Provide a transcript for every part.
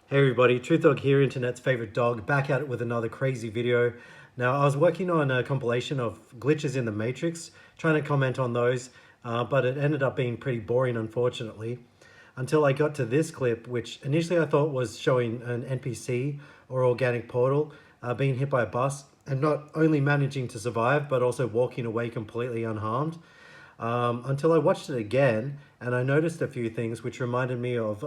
Hey everybody, Truth Dog here, internet's favorite dog, back at it with another crazy video. Now, I was working on a compilation of glitches in the Matrix, trying to comment on those, but it ended up being pretty boring, unfortunately, until I got to this clip, which initially I thought was showing an NPC or organic portal being hit by a bus and not only managing to survive, but also walking away completely unharmed. Until I watched it again and I noticed a few things which reminded me of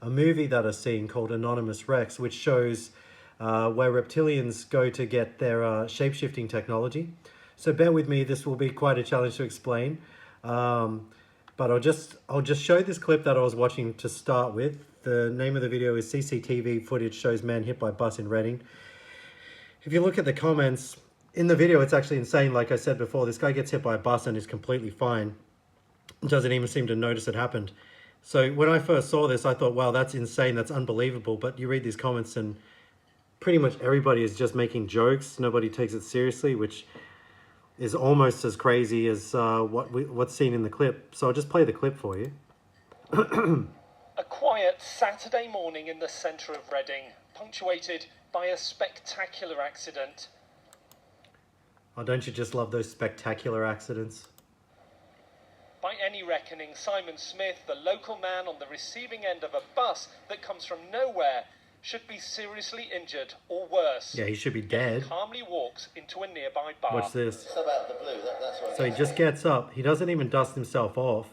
a movie that I've seen called Anonymous Rex, which shows where reptilians go to get their shape-shifting technology. So bear with me, this will be quite a challenge to explain. But I'll just show this clip that I was watching to start with. The name of the video is CCTV footage shows man hit by bus in Reading. If you look at the comments, in the video, it's actually insane. Like I said before, this guy gets hit by a bus and is completely fine. Doesn't even seem to notice it happened. So when I first saw this, I thought, wow, that's insane. That's unbelievable. But you read these comments and pretty much everybody is just making jokes. Nobody takes it seriously, which is almost as crazy as what's seen in the clip. So I'll just play the clip for you. A quiet Saturday morning in the centre of Reading, punctuated by a spectacular accident. Oh, don't you just love those spectacular accidents? By any reckoning, Simon Smith, the local man on the receiving end of a bus that comes from nowhere, should be seriously injured or worse. Yeah, he should be dead. He calmly walks into a nearby bar. Watch this. It's about the blue, that's what So he just gets up. He doesn't even dust himself off.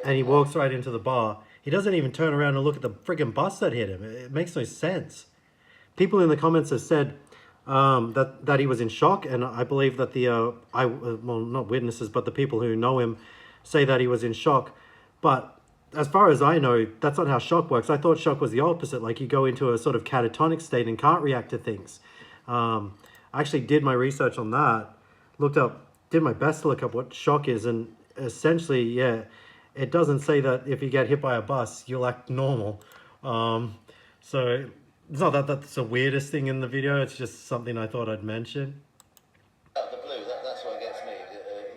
And he walks right into the bar. He doesn't even turn around and look at the friggin' bus that hit him. It makes no sense. People in the comments have said that he was in shock, and I believe that well, not witnesses, but the people who know him say that he was in shock. But as far as I know, that's not how shock works. I thought shock was the opposite, like you go into a sort of catatonic state and can't react to things. I actually did my research on that, did my best to look up what shock is, and essentially, yeah, it doesn't say that if you get hit by a bus, you'll act normal. So it's not that that's the weirdest thing in the video, it's just something I thought I'd mention. The blue, that's what gets me.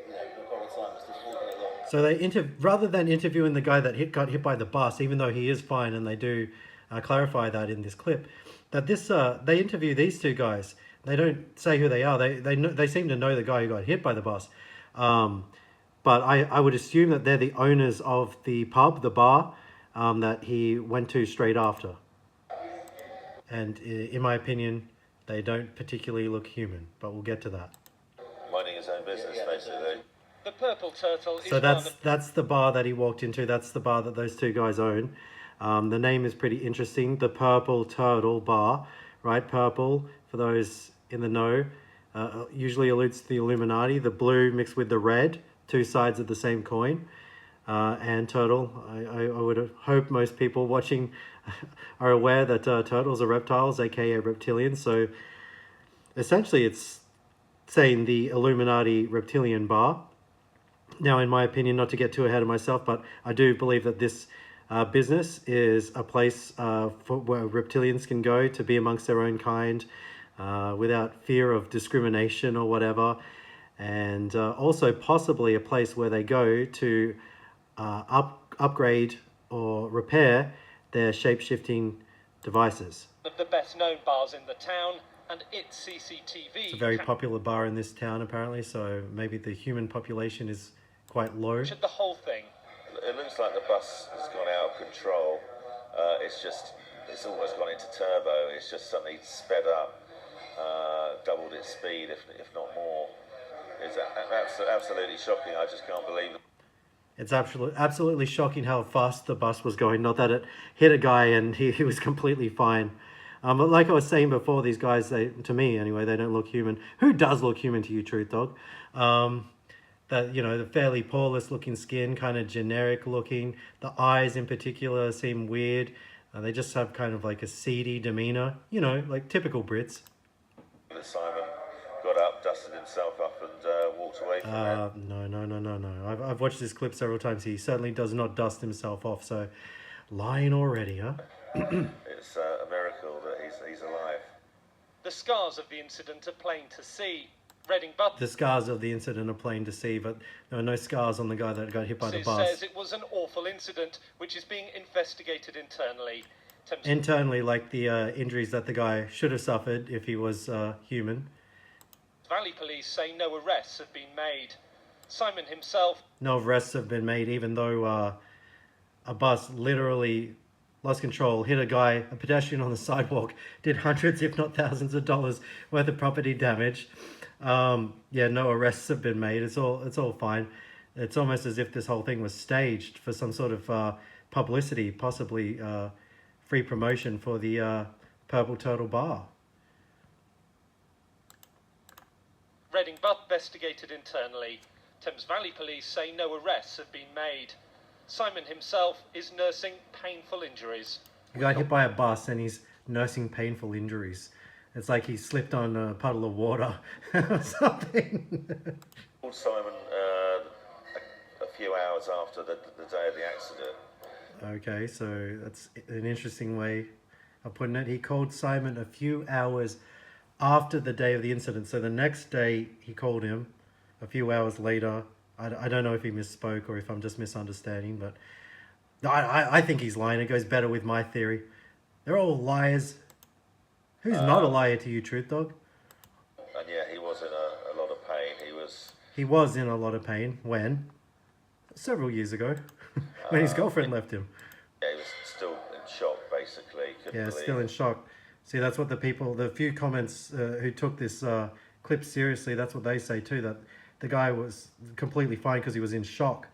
The probably Simon's just walking along. So they rather than interviewing the guy that got hit by the bus, even though he is fine, and they do clarify that in this clip, that they interview these two guys. They don't say who they are. They seem to know the guy who got hit by the bus. But I would assume that they're the owners of the pub, the bar, that he went to straight after. And in my opinion, they don't particularly look human, but we'll get to that. Minding his own business, basically. The Purple Turtle is So that's the bar that he walked into. That's the bar that those two guys own. The name is pretty interesting. The Purple Turtle Bar, right? Purple, for those in the know, usually alludes to the Illuminati. The blue mixed with the red, two sides of the same coin. And turtle, I would hope most people watching are aware that turtles are reptiles, aka reptilians. So essentially it's saying the Illuminati Reptilian Bar. Now, in my opinion, not to get too ahead of myself, but I do believe that this business is a place where reptilians can go to be amongst their own kind without fear of discrimination or whatever. And also possibly a place where they go to upgrade or repair their shape-shifting devices. one of the best-known bars in the town, and its CCTV. It's a very popular bar in this town, apparently, so maybe the human population is quite low. captured the whole thing. It looks like the bus has gone out of control. It's almost gone into turbo. It's just suddenly sped up, doubled its speed, if not more. It's absolutely shocking. I just can't believe it. It's absolutely shocking how fast the bus was going. Not that it hit a guy and he was completely fine. But like I was saying before, these guys, to me anyway, they don't look human. Who does look human to you, Truth Dog? The fairly poreless looking skin, kind of generic looking. The eyes in particular seem weird. They just have kind of like a seedy demeanor, like typical Brits. Simon got up, dusted himself up, and walked away from it. No. I've watched this clip several times. He certainly does not dust himself off. So, lying already, huh? It's a miracle that he's alive. The scars of the incident are plain to see. Reading Butler The scars of the incident are plain to see, but there are no scars on the guy that got hit by the bus. says it was an awful incident which is being investigated internally. internally, like the injuries that the guy should have suffered if he was human. Valley police say no arrests have been made. Simon himself... No arrests have been made, even though a bus literally lost control, hit a pedestrian on the sidewalk, did hundreds if not thousands of dollars worth of property damage. Yeah, no arrests have been made. It's all fine. It's almost as if this whole thing was staged for some sort of publicity, possibly free promotion for the Purple Turtle Bar. Reading but investigated internally. Thames Valley police say no arrests have been made. Simon himself is nursing painful injuries. He got hit by a bus and he's nursing painful injuries. It's like he slipped on a puddle of water or something. Called Simon a few hours after the day of the accident. Okay, so that's an interesting way of putting it. He called Simon a few hours after the day of the incident. So the next day he called him a few hours later. I don't know if he misspoke or if I'm just misunderstanding, but I think he's lying. It goes better with my theory. They're all liars. Who's not a liar to you, Truth Dog? And yeah, he was in a lot of pain. He was in a lot of pain when? Several years ago, when his girlfriend left him. Yeah, he was still in shock, basically. Yeah, still in shock. See, that's what the few comments who took this clip seriously, that's what they say too, that the guy was completely fine because he was in shock.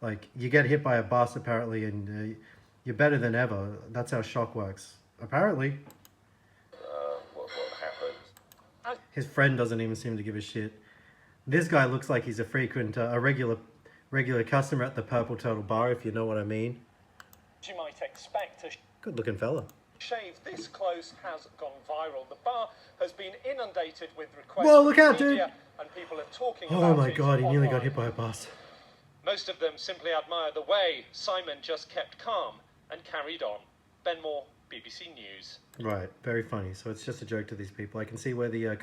Like, you get hit by a bus apparently and you're better than ever. That's how shock works. Apparently. What happened? His friend doesn't even seem to give a shit. This guy looks like he's a frequent, a regular customer at the Purple Turtle Bar, if you know what I mean. You might expect a Good looking fella. shave this close has gone viral. The bar has been inundated with requests. Whoa, look from out, dude. media, and people are talking about Oh my it god, he nearly got online. hit by a bus. Most of them simply admire the way Simon just kept calm and carried on. Ben Moore, BBC News. Right, very funny. So it's just a joke to these people. I can see where the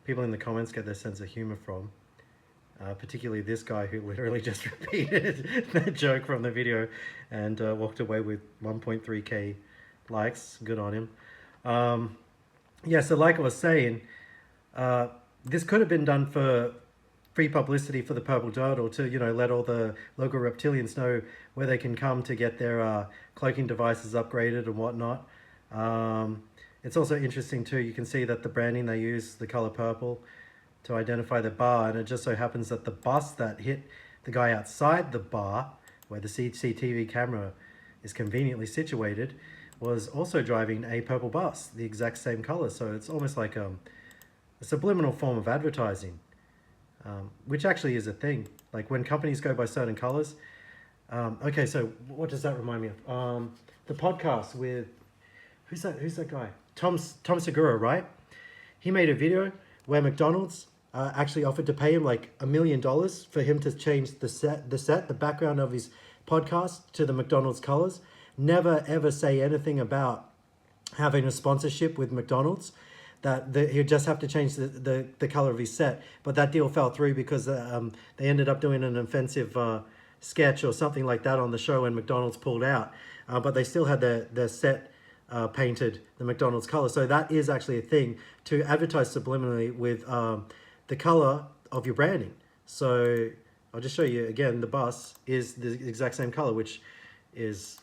people in the comments get their sense of humor from. Particularly this guy who literally just repeated the joke from the video and walked away with 1.3k likes. Good on him. Yeah, so like I was saying, this could have been done for free publicity for the Purple Turtle to, you know, let all the local reptilians know where they can come to get their cloaking devices upgraded and whatnot. It's also interesting too, you can see that the branding they use, the color purple, to identify the bar, and it just so happens that the bus that hit the guy outside the bar, where the CCTV camera is conveniently situated, was also driving a purple bus, the exact same color. So it's almost like a subliminal form of advertising, which actually is a thing. Like when companies go by certain colors. Okay, so what does that remind me of? The podcast with, who's that guy? Tom Segura, right? He made a video where McDonald's actually offered to pay him like $1 million for him to change the background of his podcast to the McDonald's colors. Never ever say anything about having a sponsorship with McDonald's. He'd just have to change the color of his set. But that deal fell through because they ended up doing an offensive sketch or something like that on the show and McDonald's pulled out. But they still had their set painted the McDonald's color. So that is actually a thing, to advertise subliminally with the color of your branding. So I'll just show you again, the bus is the exact same color, which is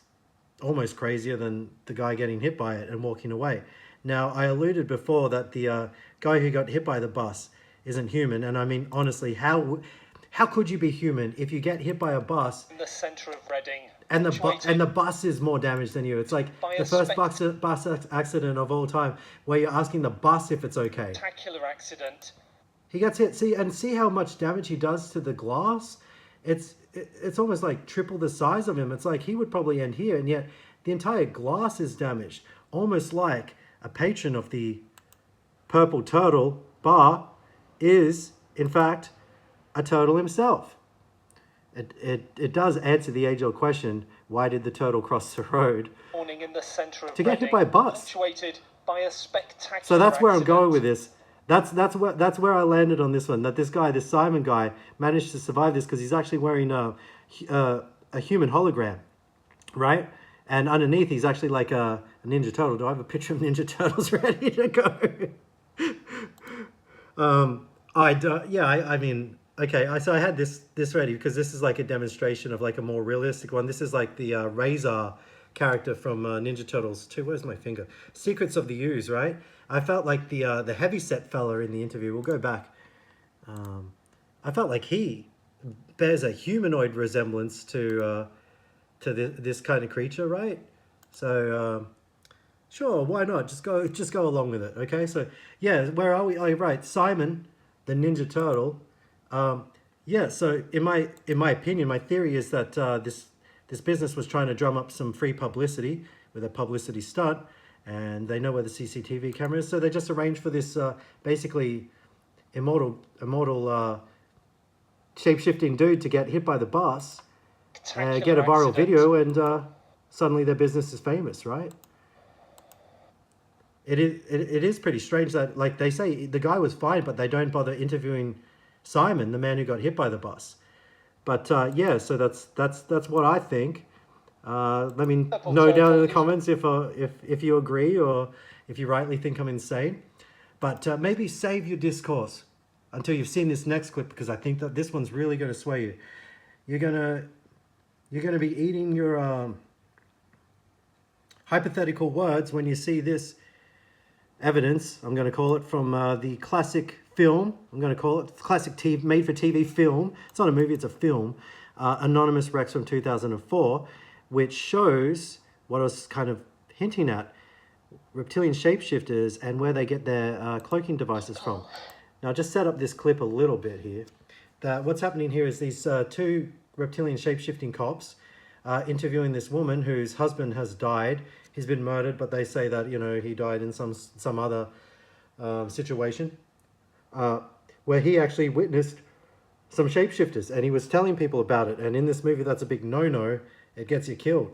almost crazier than the guy getting hit by it and walking away. Now, I alluded before that the guy who got hit by the bus isn't human. And I mean, honestly, how could you be human if you get hit by a bus In the centre of Reading. and the bus is more damaged than you? It's like the first bus accident of all time, where you're asking the bus if it's okay. Spectacular accident. He gets hit. See how much damage he does to the glass. It's almost like triple the size of him. It's like he would probably end here, and yet the entire glass is damaged. Almost like a patron of the Purple Turtle Bar is, in fact, a turtle himself. It does answer the age-old question: why did the turtle cross the road? Morning in the centre of To get hit Reading, by a bus. punctuated by a spectacular So that's where I'm accident. going with this. That's where I landed on this one. That this Simon guy, managed to survive this because he's actually wearing a human hologram, right? And underneath, he's actually like a Ninja Turtle. Do I have a picture of Ninja Turtles ready to go? I mean, okay. So I had this ready because this is like a demonstration of like a more realistic one. This is like the Razor character from Ninja Turtles 2. Where's my finger? Secrets of the Ooze, right? I felt like the heavyset fella in the interview. We'll go back. I felt like he bears a humanoid resemblance to this kind of creature, right? So sure, why not? Just go along with it. Okay, so yeah, where are we? Oh, right, Simon, the Ninja Turtle. Yeah, so in my opinion, my theory is that this business was trying to drum up some free publicity with a publicity stunt, and they know where the CCTV camera is, so they just arranged for this basically immortal shape-shifting dude to get hit by the bus, get a viral video, and suddenly their business is famous, right? It is pretty strange that, like, they say the guy was fine, but they don't bother interviewing Simon, the man who got hit by the bus. But yeah, so that's what I think. Let me know down in the comments if you agree or if you rightly think I'm insane. But maybe save your discourse until you've seen this next clip, because I think that this one's really going to sway you. You're gonna be eating your hypothetical words when you see this evidence. I'm going to call it from the classic film. I'm going to call it classic TV, made-for-TV film. It's not a movie; it's a film. Anonymous Rex from 2004, which shows what I was kind of hinting at: reptilian shapeshifters and where they get their cloaking devices from. Now, just set up this clip a little bit here. That what's happening here is these two reptilian shapeshifting cops interviewing this woman whose husband has died. He's been murdered, but they say that, you know, he died in some other situation where he actually witnessed some shapeshifters, and he was telling people about it. And in this movie, that's a big no-no. It gets you killed.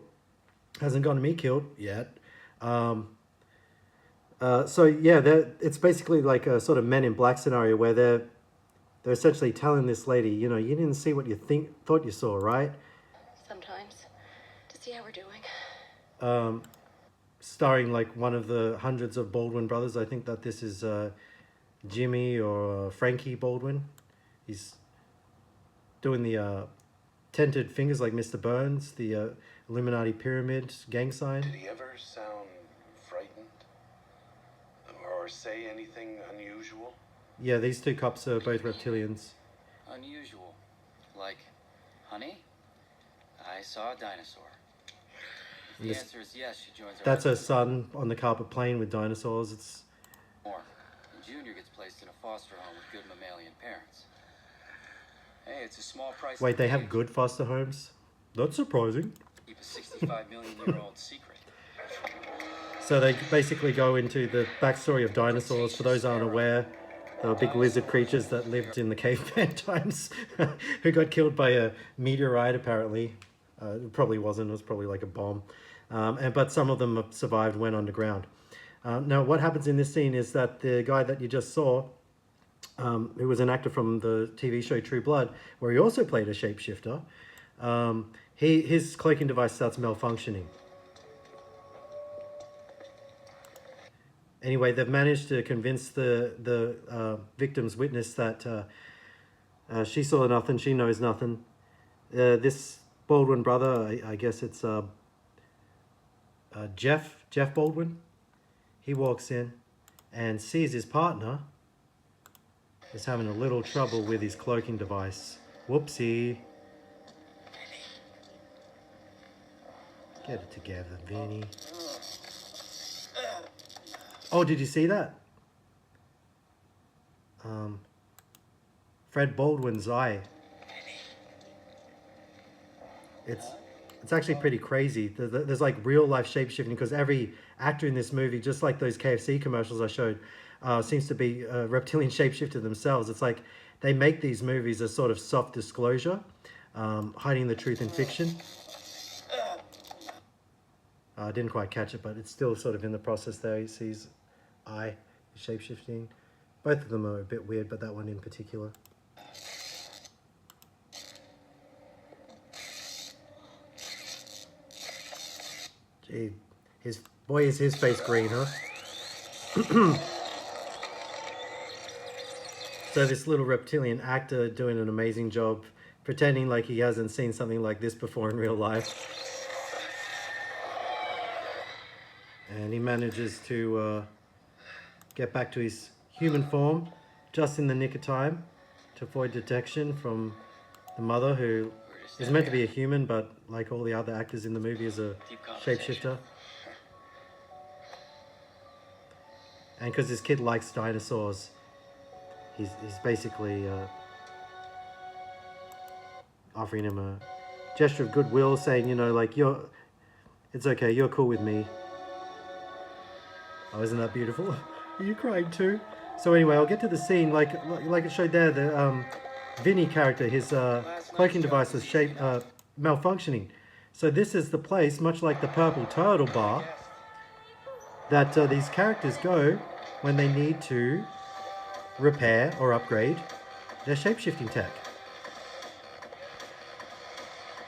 Hasn't gotten me killed yet. So yeah, it's basically like a sort of Men in Black scenario where they're essentially telling this lady, you know, you didn't see what you thought you saw, right? Sometimes, to see how we're doing. Starring like one of the hundreds of Baldwin brothers. I think that this is Jimmy or Frankie Baldwin. He's doing the tented fingers like Mr. Burns, the Illuminati pyramid gang sign. Did he ever sound frightened? Or say anything unusual? Yeah, these two cops are both reptilians. Unusual. Like, honey, I saw a dinosaur. If the answer is yes, she joins our... That's her son on the carpet playing with dinosaurs. It's more. And Junior gets placed in a foster home with good mammalian parents. Hey, it's a small price. Wait, they have good foster homes? That's surprising. Keep a 65-million-year-old secret. So they basically go into the backstory of dinosaurs. For those who aren't aware, they were big lizard creatures that lived in the caveman times who got killed by a meteorite, apparently. It probably wasn't. It was probably like a bomb. But some of them survived, went underground. Now, what happens in this scene is that the guy that you just saw, who was an actor from the TV show True Blood, where he also played a shapeshifter, his cloaking device starts malfunctioning. Anyway, they've managed to convince the victim's witness that she saw nothing, she knows nothing. This Baldwin brother, I guess it's Jeff Baldwin. He walks in and sees his partner is having a little trouble with his cloaking device. Whoopsie. Get it together, Vinny. Oh, did you see that? Fred Baldwin's eye. It's actually pretty crazy. There's like real life shape-shifting, because every actor in this movie, just like those KFC commercials I showed, seems to be a reptilian shapeshifter themselves. It's like they make these movies a sort of soft disclosure, hiding the truth in fiction. I didn't quite catch it, but it's still sort of in the process there. He sees eye shape-shifting. Both of them are a bit weird, but that one in particular. Boy, is his face green, huh? So this little reptilian actor doing an amazing job pretending like he hasn't seen something like this before in real life. And he manages to get back to his human form just in the nick of time to avoid detection from the mother, who is meant to be a human, but like all the other actors in the movie is a shapeshifter. And because this kid likes dinosaurs, he's basically offering him a gesture of goodwill, saying, you know, like, it's okay, you're cool with me. Oh, isn't that beautiful? Are you crying too? So anyway, I'll get to the scene. Like it showed there, the Vinny character, his cloaking device was malfunctioning. So this is the place, much like the Purple Turtle bar, that these characters go when they need to repair or upgrade their shapeshifting tech.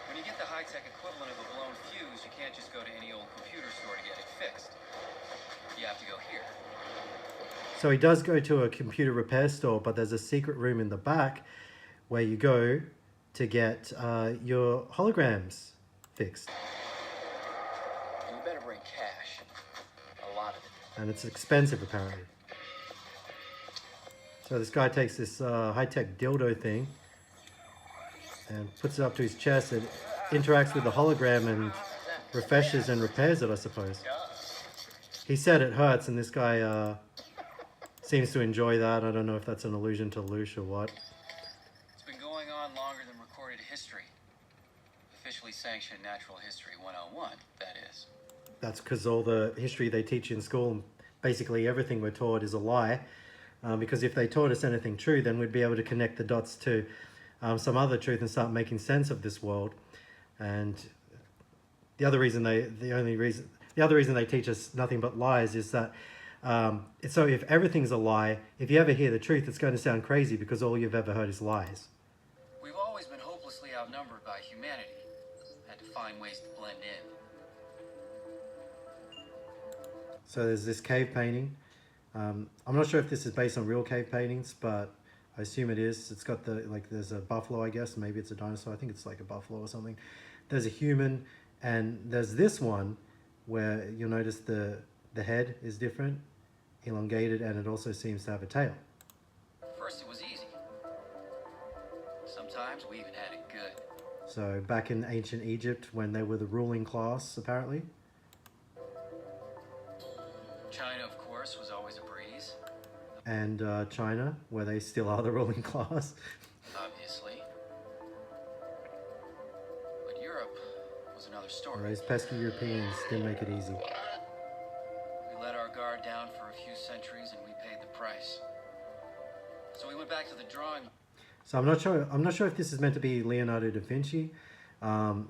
When you get the high-tech equivalent of a blown fuse, you can't just go to any old computer store to get it fixed. You have to go here. So he does go to a computer repair store, but there's a secret room in the back where you go to get your holograms fixed. And you better bring cash. A lot of it. And it's expensive, apparently. So this guy takes this high-tech dildo thing and puts it up to his chest. It interacts with the hologram and refreshes and repairs it, I suppose. He said it hurts, and this guy seems to enjoy that. I don't know if that's an allusion to Loosh or what. It's been going on longer than recorded history. Officially sanctioned natural history 101, that is. That's because all the history they teach in school, basically everything we're taught is a lie. Because if they taught us anything true, then we'd be able to connect the dots to some other truth and start making sense of this world. And the other reason they teach us nothing but lies is that so if everything's a lie, if you ever hear the truth, it's going to sound crazy because all you've ever heard is lies. We've always been hopelessly outnumbered by humanity. Had to find ways to blend in. So there's this cave painting. I'm not sure if this is based on real cave paintings, but I assume it is. It's got there's a buffalo, I guess. Maybe it's a dinosaur. I think it's like a buffalo or something. There's a human, and there's this one where you'll notice the head is different, elongated, and it also seems to have a tail. First it was easy. Sometimes we even had it good. So back in ancient Egypt, when they were the ruling class, apparently. China, of course, was always a breeze. And China, where they still are the ruling class. Obviously. But Europe was another story. Those pesky Europeans didn't make it easy. We let our guard down for a few centuries and we paid the price. So we went back to the drawing. So I'm not sure if this is meant to be Leonardo da Vinci,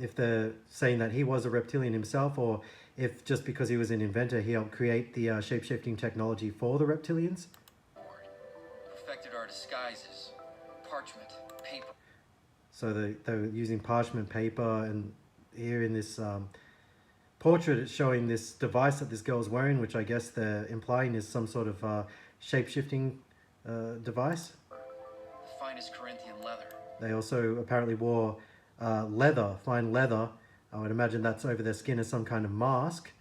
if they're saying that he was a reptilian himself, or if just because he was an inventor, he helped create the shape-shifting technology for the reptilians. Perfected our disguises, parchment, paper. So they were using parchment paper, and here in this portrait, it's showing this device that this girl's wearing, which I guess they're implying is some sort of shape-shifting device. The finest Corinthian leather. They also apparently wore leather, fine leather. I would imagine that's over their skin as some kind of mask,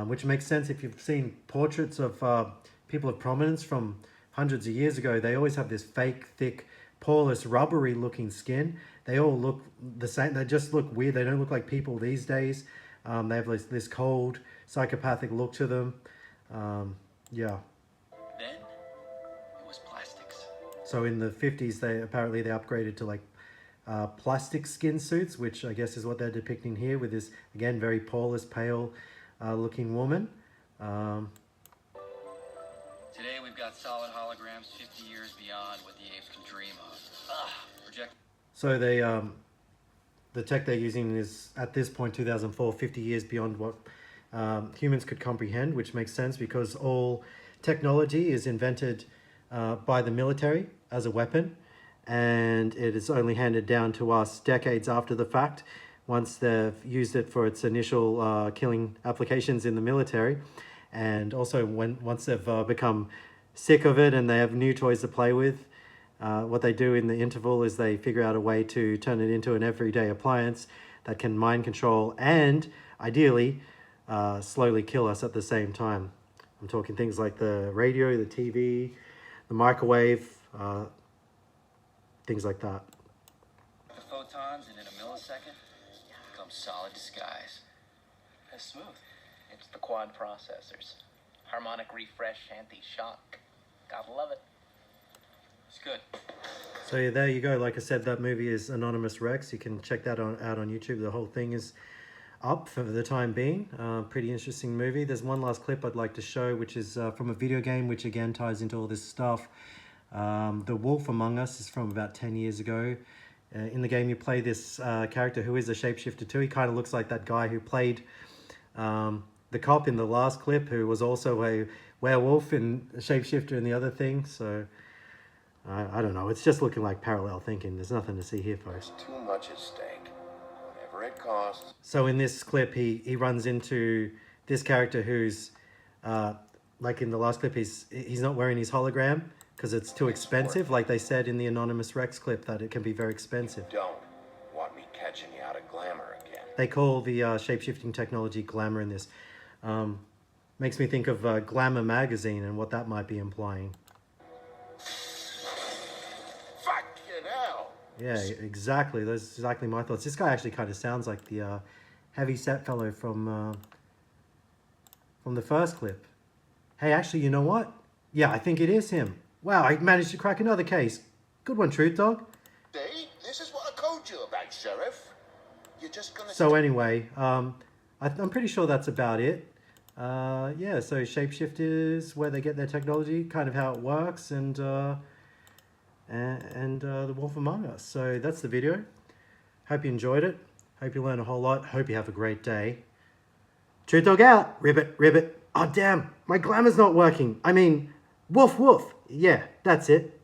which makes sense if you've seen portraits of people of prominence from hundreds of years ago. They always have this fake, thick, poreless, rubbery looking skin. They all look the same. They just look weird. They don't look like people these days. They have this cold, psychopathic look to them. Yeah. Then it was plastics. So in the 50s, they upgraded to like plastic skin suits, which I guess is what they're depicting here with this, again, very poreless, pale looking woman. Today we've got solid holograms 50 years beyond what the apes can dream of. Project. So they, the tech they're using is, at this point, 2004, 50 years beyond what humans could comprehend, which makes sense because all technology is invented by the military as a weapon, and it is only handed down to us decades after the fact once they've used it for its initial killing applications in the military, and also once they've become sick of it and they have new toys to play with, what they do in the interval is they figure out a way to turn it into an everyday appliance that can mind control and ideally slowly kill us at the same time. I'm talking things like the radio, the TV, the microwave, things like that. The photons, and in a millisecond, become solid disguise. That's smooth. It's the quad processors. Harmonic refresh, anti-shock. Gotta love it. It's good. So yeah, there you go. Like I said, that movie is Anonymous Rex. You can check that out on YouTube. The whole thing is up for the time being. Pretty interesting movie. There's one last clip I'd like to show, which is from a video game, which again ties into all this stuff. The Wolf Among Us is from about 10 years ago. In the game, you play this character who is a shapeshifter too. He kind of looks like that guy who played the cop in the last clip, who was also a werewolf and a shapeshifter in the other thing. So I don't know. It's just looking like parallel thinking. There's nothing to see here, folks. Too much at stake. Whatever it costs. So in this clip, he runs into this character who's like in the last clip, he's not wearing his hologram because it's too expensive. Like they said in the Anonymous Rex clip, that it can be very expensive. Don't want me catching you out of glamour again. They call the shape-shifting technology glamour in this. Makes me think of Glamour magazine and what that might be implying. Fucking hell! Yeah, exactly. That's exactly my thoughts. This guy actually kind of sounds like the heavy-set fellow from the first clip. Hey, actually, you know what? Yeah, I think it is him. Wow, I managed to crack another case. Good one, Truth Dog. See? This is what I told you about, Sheriff. You're just gonna... So anyway, I'm pretty sure that's about it. Yeah, so shapeshifters, where they get their technology, kind of how it works, and the Wolf Among Us. So that's the video. Hope you enjoyed it. Hope you learned a whole lot. Hope you have a great day. Truth Dog out. Ribbit, ribbit. Oh, damn. My glamour's not working. I mean, woof, woof. Yeah, that's it.